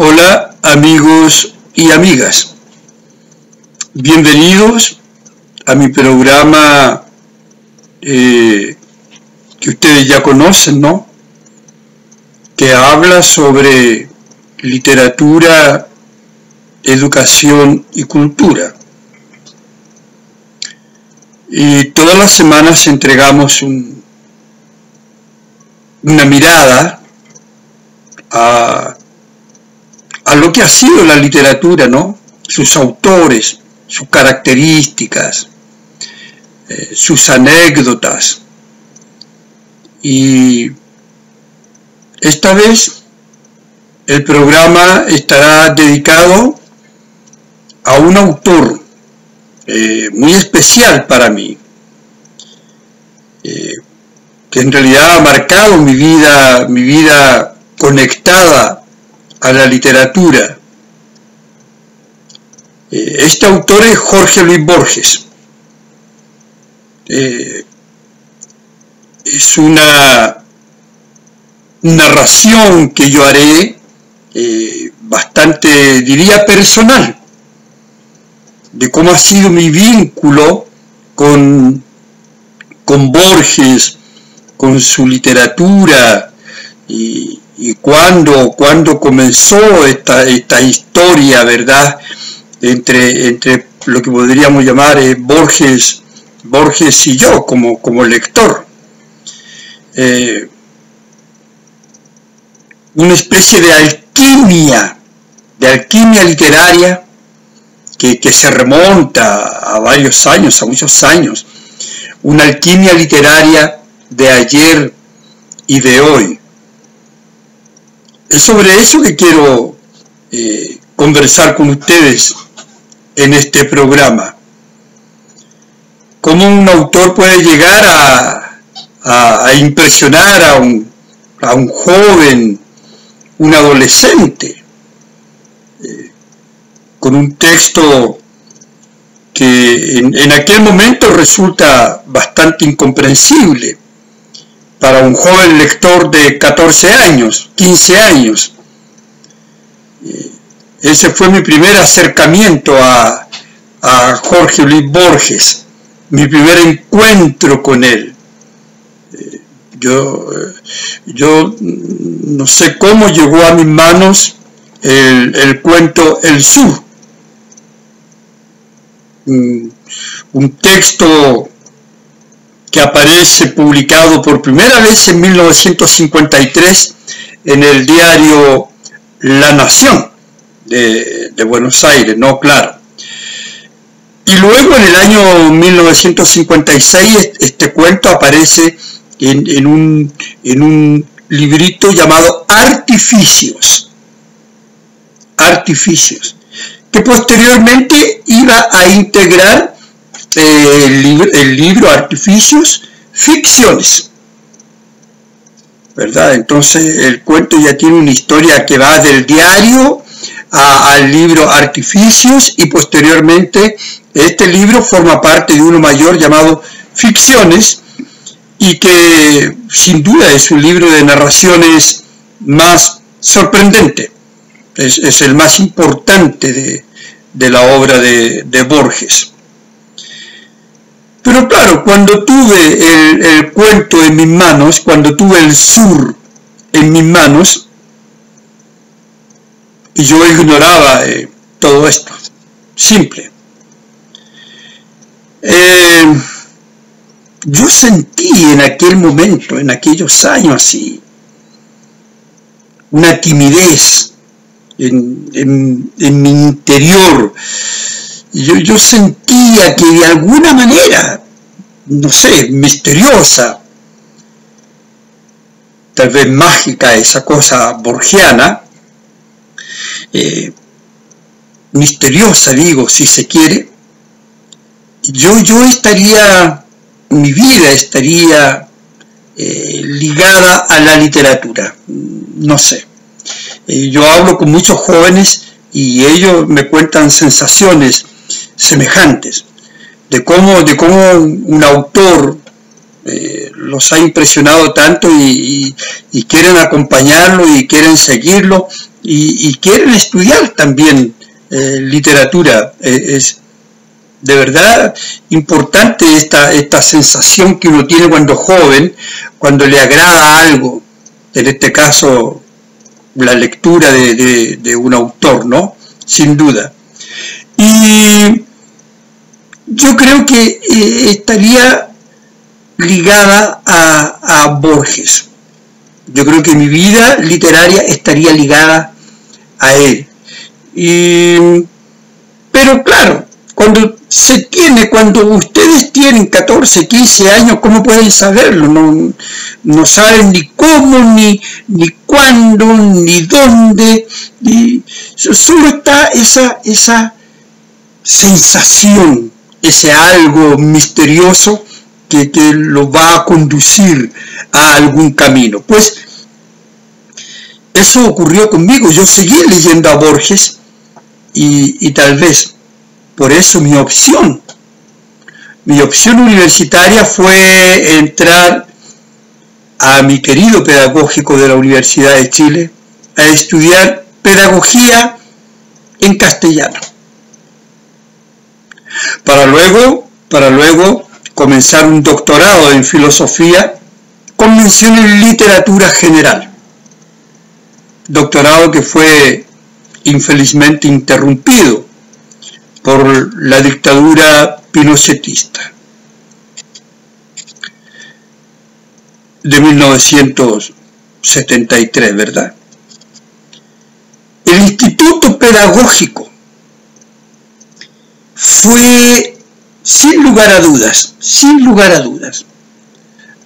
Hola amigos y amigas, bienvenidos a mi programa que ustedes ya conocen, ¿no? Que habla sobre literatura, educación y cultura. Y todas las semanas entregamos una mirada a lo que ha sido la literatura, ¿no? Sus autores, sus características, sus anécdotas. Y esta vez el programa estará dedicado a un autor muy especial para mí, que en realidad ha marcado mi vida conectada a la literatura. Este autor es Jorge Luis Borges. Es una narración que yo haré bastante, diría, personal, de cómo ha sido mi vínculo con Borges, con su literatura, y cuando comenzó esta historia, ¿verdad?, entre lo que podríamos llamar Borges y yo como lector. Una especie de alquimia literaria que se remonta a varios años, a muchos años. Una alquimia literaria de ayer y de hoy. Es sobre eso que quiero conversar con ustedes en este programa. Cómo un autor puede llegar a impresionar a un joven, un adolescente, con un texto que en aquel momento resulta bastante incomprensible para un joven lector de 14 años, 15 años. Ese fue mi primer acercamiento a Jorge Luis Borges, mi primer encuentro con él. Yo no sé cómo llegó a mis manos el cuento El Sur, un texto que aparece publicado por primera vez en 1953 en el diario La Nación de Buenos Aires, ¿no? Claro. Y luego en el año 1956 este cuento aparece en un librito llamado Artificios, que posteriormente iba a integrar el libro Artificios, Ficciones, ¿verdad? Entonces el cuento ya tiene una historia que va del diario al libro Artificios, y posteriormente este libro forma parte de uno mayor llamado Ficciones, y que sin duda es un libro de narraciones más sorprendente. Es el más importante de la obra de Borges. Pero claro, cuando tuve el cuento en mis manos, cuando tuve El Sur en mis manos, y yo ignoraba todo esto, simple. Yo sentí en aquel momento, en aquellos años así, una timidez en mi interior. Yo sentía que de alguna manera, no sé, misteriosa, tal vez mágica, esa cosa borgiana, misteriosa, digo, si se quiere, yo estaría, mi vida estaría ligada a la literatura, no sé. Yo hablo con muchos jóvenes y ellos me cuentan sensaciones semejantes, de cómo un autor los ha impresionado tanto y quieren acompañarlo y quieren seguirlo y quieren estudiar también literatura. Es de verdad importante esta sensación que uno tiene cuando es joven, cuando le agrada algo, en este caso la lectura de un autor, ¿no? Sin duda. Y yo creo que estaría ligada a Borges. Yo creo que mi vida literaria estaría ligada a él. Pero claro, cuando ustedes tienen 14, 15 años, ¿cómo pueden saberlo? No saben ni cómo, ni cuándo, ni dónde. Solo está esa sensación, ese algo misterioso que lo va a conducir a algún camino. Pues eso ocurrió conmigo. Yo seguí leyendo a Borges y tal vez por eso mi opción universitaria fue entrar a mi querido pedagógico de la Universidad de Chile a estudiar pedagogía en castellano, para luego comenzar un doctorado en filosofía con mención en literatura general, doctorado que fue infelizmente interrumpido por la dictadura pinochetista de 1973, ¿verdad? El Instituto Pedagógico fue, sin lugar a dudas,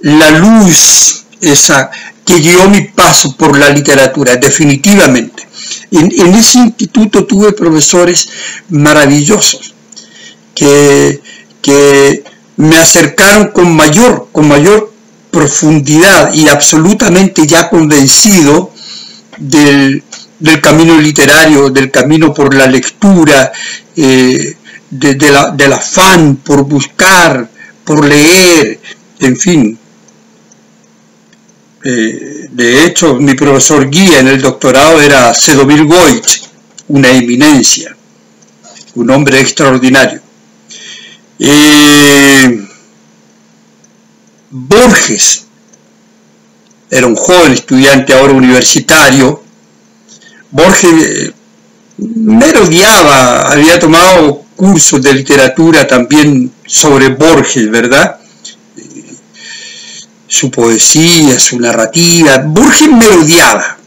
la luz esa que guió mi paso por la literatura, definitivamente. En ese instituto tuve profesores maravillosos que me acercaron con mayor profundidad y absolutamente ya convencido del camino literario, del camino por la lectura, del afán por buscar, por leer, en fin. De hecho, mi profesor guía en el doctorado era Sedomir Goich, una eminencia, un hombre extraordinario. Borges era un joven estudiante, ahora universitario. Borges merodeaba, había tomado cursos de literatura también sobre Borges, ¿verdad? Su poesía, su narrativa. Borges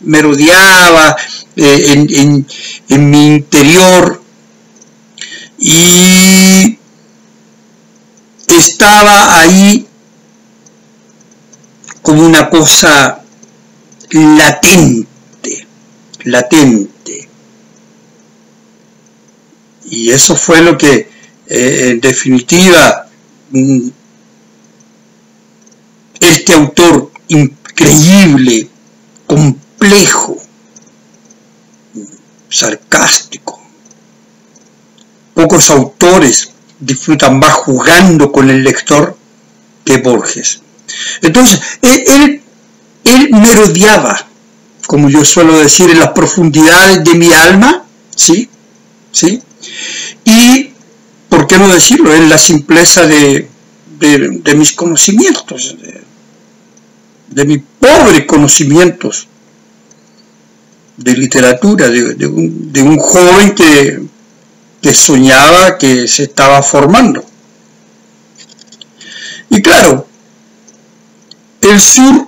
merodeaba en mi interior y estaba ahí como una cosa latente. Y eso fue lo que, en definitiva, este autor increíble, complejo, sarcástico. Pocos autores disfrutan más jugando con el lector que Borges. Entonces, él merodeaba, como yo suelo decir, en las profundidades de mi alma, ¿sí? Y, ¿por qué no decirlo?, en la simpleza de mis conocimientos, de mis pobres conocimientos de literatura, de un joven que soñaba, que se estaba formando. Y claro, el sur,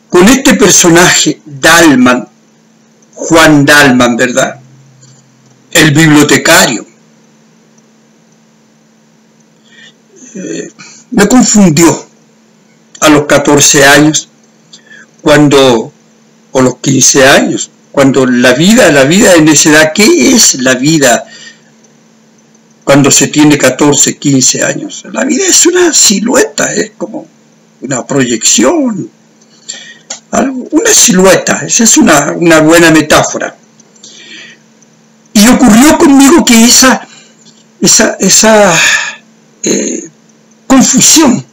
con este personaje Dalman, Juan Dalman, ¿verdad?, el bibliotecario, me confundió a los 14 años, o los 15 años, cuando la vida en esa edad. ¿Qué es la vida cuando se tiene 14, 15 años? La vida es una silueta, es como una proyección, una silueta. Esa es una buena metáfora. Y ocurrió conmigo que esa confusión,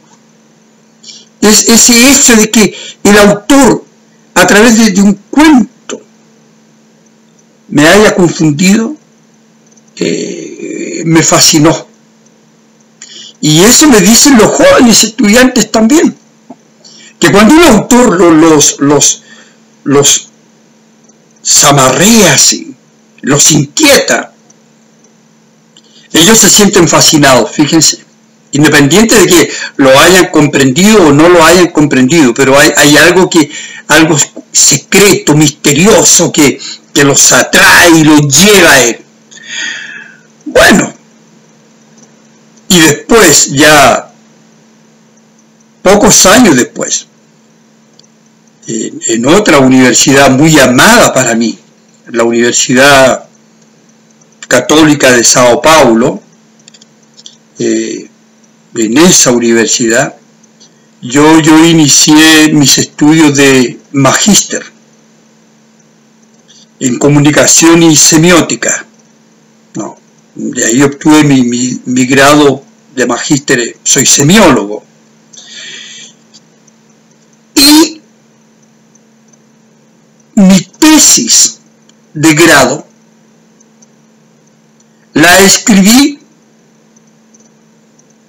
ese hecho de que el autor a través de un cuento me haya confundido, me fascinó. Y eso me dicen los jóvenes estudiantes también, que cuando un autor los zamarrea así, los inquieta, ellos se sienten fascinados, fíjense, independiente de que lo hayan comprendido o no lo hayan comprendido, pero hay algo secreto, misterioso, que los atrae y los lleva a él. Bueno, y después, ya pocos años después, en otra universidad muy amada para mí, la Universidad Católica de Sao Paulo, en esa universidad, yo inicié mis estudios de magíster en comunicación y semiótica. De ahí obtuve mi grado de magíster, soy semiólogo. Y mi tesis de grado la escribí,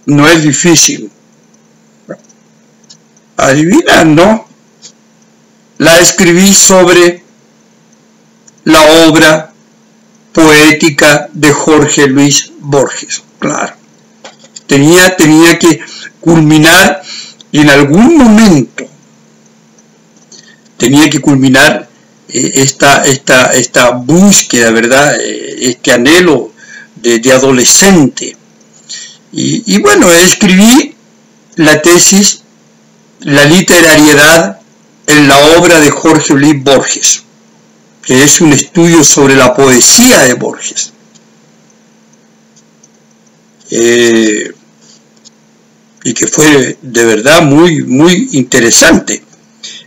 no es difícil, adivina, no, la escribí sobre la obra poética de Jorge Luis Borges. Claro, tenía que culminar, y en algún momento tenía que culminar esta búsqueda, ¿verdad? Este anhelo de adolescente. Y bueno, escribí la tesis, la literariedad en la obra de Jorge Luis Borges, que es un estudio sobre la poesía de Borges. Y que fue de verdad muy, muy interesante.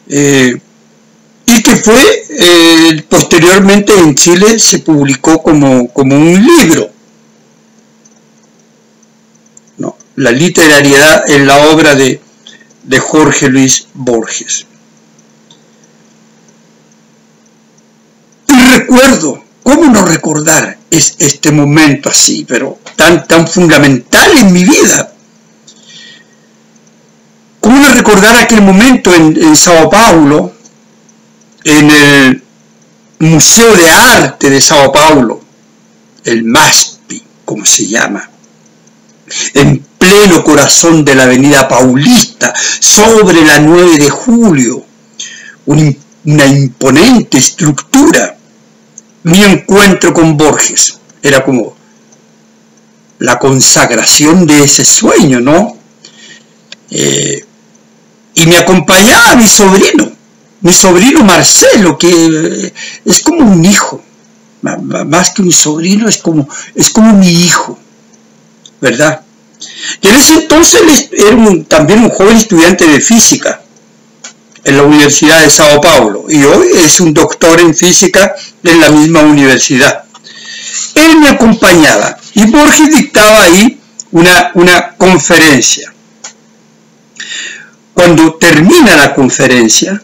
Y que fue, posteriormente en Chile se publicó como un libro. ¿No? La literariedad en la obra de Jorge Luis Borges. Recuerdo, ¿cómo no recordar este momento así, pero tan fundamental en mi vida? ¿Cómo no recordar aquel momento en Sao Paulo, en el Museo de Arte de Sao Paulo, el MASPI, como se llama, en pleno corazón de la avenida Paulista, sobre la 9 de julio, una imponente estructura? Mi encuentro con Borges era como la consagración de ese sueño, ¿no? Y me acompañaba mi sobrino Marcelo, que es como un hijo, más que un sobrino, es como mi hijo, ¿verdad? Y en ese entonces era también un joven estudiante de física en la Universidad de Sao Paulo, y hoy es un doctor en física en la misma universidad. Él me acompañaba y Borges dictaba ahí una conferencia. Cuando termina la conferencia,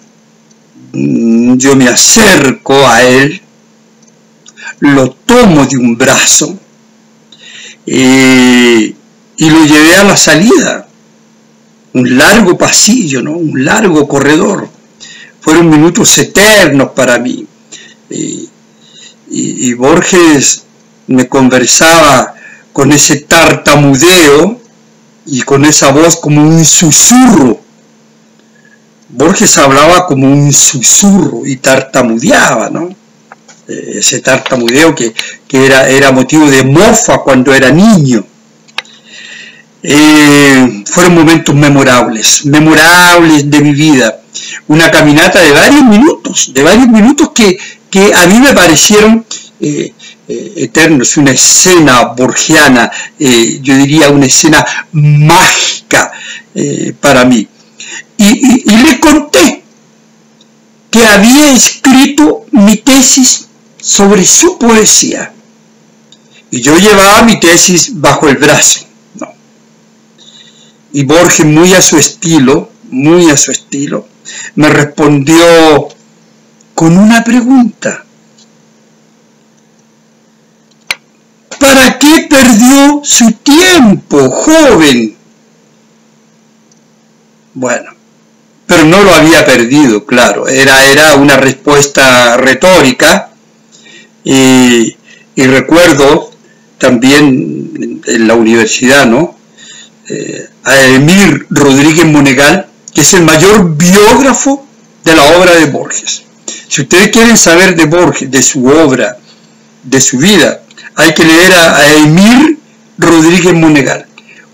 yo me acerco a él, lo tomo de un brazo y lo llevé a la salida. Un largo pasillo, ¿no? Un largo corredor. Fueron minutos eternos para mí. Y Borges me conversaba con ese tartamudeo y con esa voz como un susurro. Borges hablaba como un susurro y tartamudeaba, ¿no? Ese tartamudeo que era motivo de mofa cuando era niño. Fueron momentos memorables de mi vida. Una caminata de varios minutos que a mí me parecieron eternos, una escena borgiana, yo diría una escena mágica para mí. Y le conté que había escrito mi tesis sobre su poesía. Y yo llevaba mi tesis bajo el brazo. Y Borges, muy a su estilo, me respondió con una pregunta. ¿Para qué perdió su tiempo, joven? Bueno, pero no lo había perdido, claro. Era una respuesta retórica. Y recuerdo también en la universidad, ¿no? A Emir Rodríguez Monegal, que es el mayor biógrafo de la obra de Borges. Si ustedes quieren saber de Borges, de su obra, de su vida, hay que leer a Emir Rodríguez Monegal,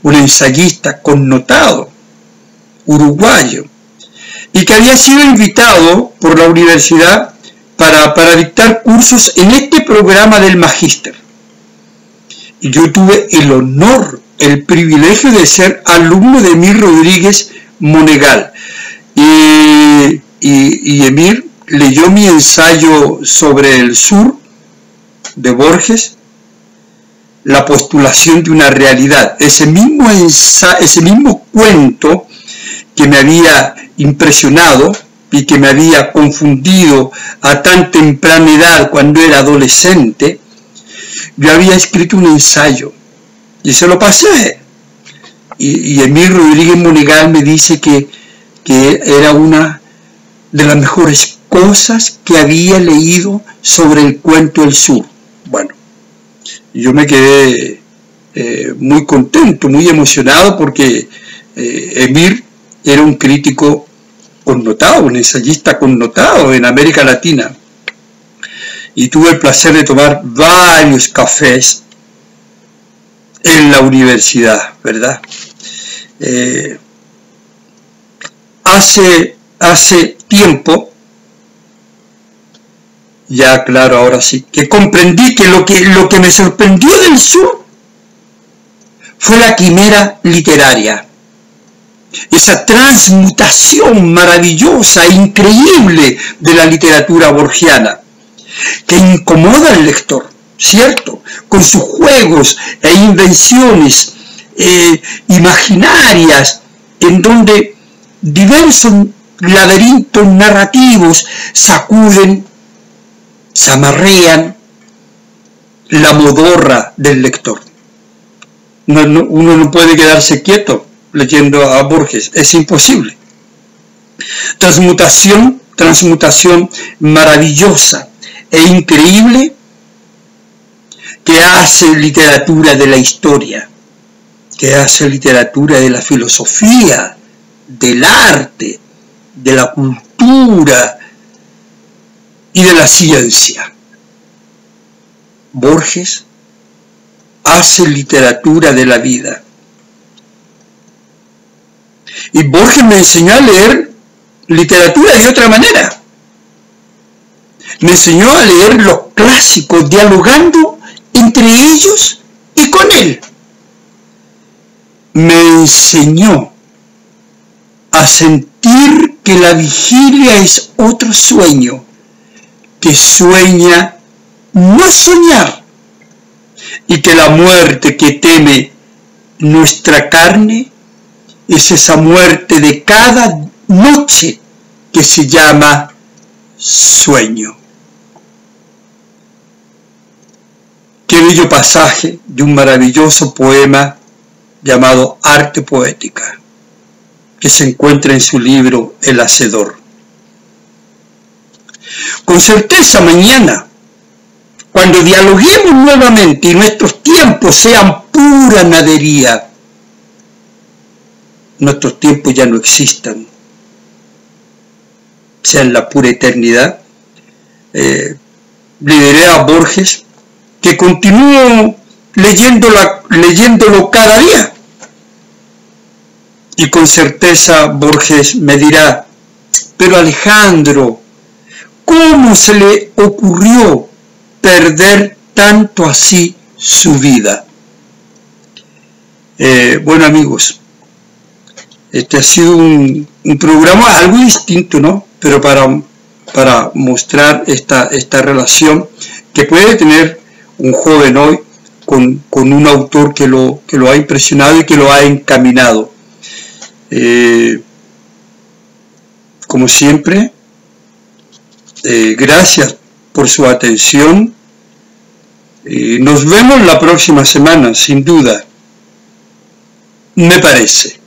un ensayista connotado, uruguayo, y que había sido invitado por la universidad para dictar cursos en este programa del Magíster. Y yo tuve el honor, el privilegio de ser alumno de Emir Rodríguez Monegal. Y Emir leyó mi ensayo sobre el sur de Borges, la postulación de una realidad. Ese mismo cuento que me había impresionado y que me había confundido a tan temprana edad cuando era adolescente, yo había escrito un ensayo y se lo pasé. Y Emir Rodríguez Monegal me dice que era una de las mejores cosas que había leído sobre el cuento del sur. Bueno, yo me quedé muy contento, muy emocionado, porque Emir era un crítico connotado, un ensayista connotado en América Latina. Y tuve el placer de tomar varios cafés en la universidad, ¿verdad? Hace tiempo, ya claro, ahora sí, que comprendí que lo que me sorprendió del sur fue la quimera literaria. Esa transmutación maravillosa e increíble de la literatura borgiana, que incomoda al lector, ¿cierto? Con sus juegos e invenciones imaginarias, en donde diversos laberintos narrativos sacuden, zamarrean la modorra del lector. Uno no puede quedarse quieto leyendo a Borges, es imposible. Transmutación maravillosa e increíble, que hace literatura de la historia, que hace literatura de la filosofía, del arte, de la cultura y de la ciencia. Borges hace literatura de la vida. Y Borges me enseñó a leer literatura de otra manera. Me enseñó a leer los clásicos, dialogando entre ellos y con él. Me enseñó a sentir que la vigilia es otro sueño, que sueña no soñar, y que la muerte que teme nuestra carne es esa muerte de cada noche que se llama sueño. Qué bello pasaje de un maravilloso poema llamado Arte Poética, que se encuentra en su libro El Hacedor. Con certeza mañana, cuando dialoguemos nuevamente y nuestros tiempos sean pura nadería, nuestros tiempos ya no existan, sean la pura eternidad, le diré a Borges que continúo leyéndolo cada día. Y con certeza Borges me dirá: pero Alejandro, ¿cómo se le ocurrió perder tanto así su vida? Bueno, amigos, este ha sido un programa algo distinto, ¿no? Pero para mostrar esta relación que puede tener un joven hoy con un autor que lo ha impresionado y que lo ha encaminado. Como siempre, Gracias por su atención. Nos vemos la próxima semana, sin duda, me parece.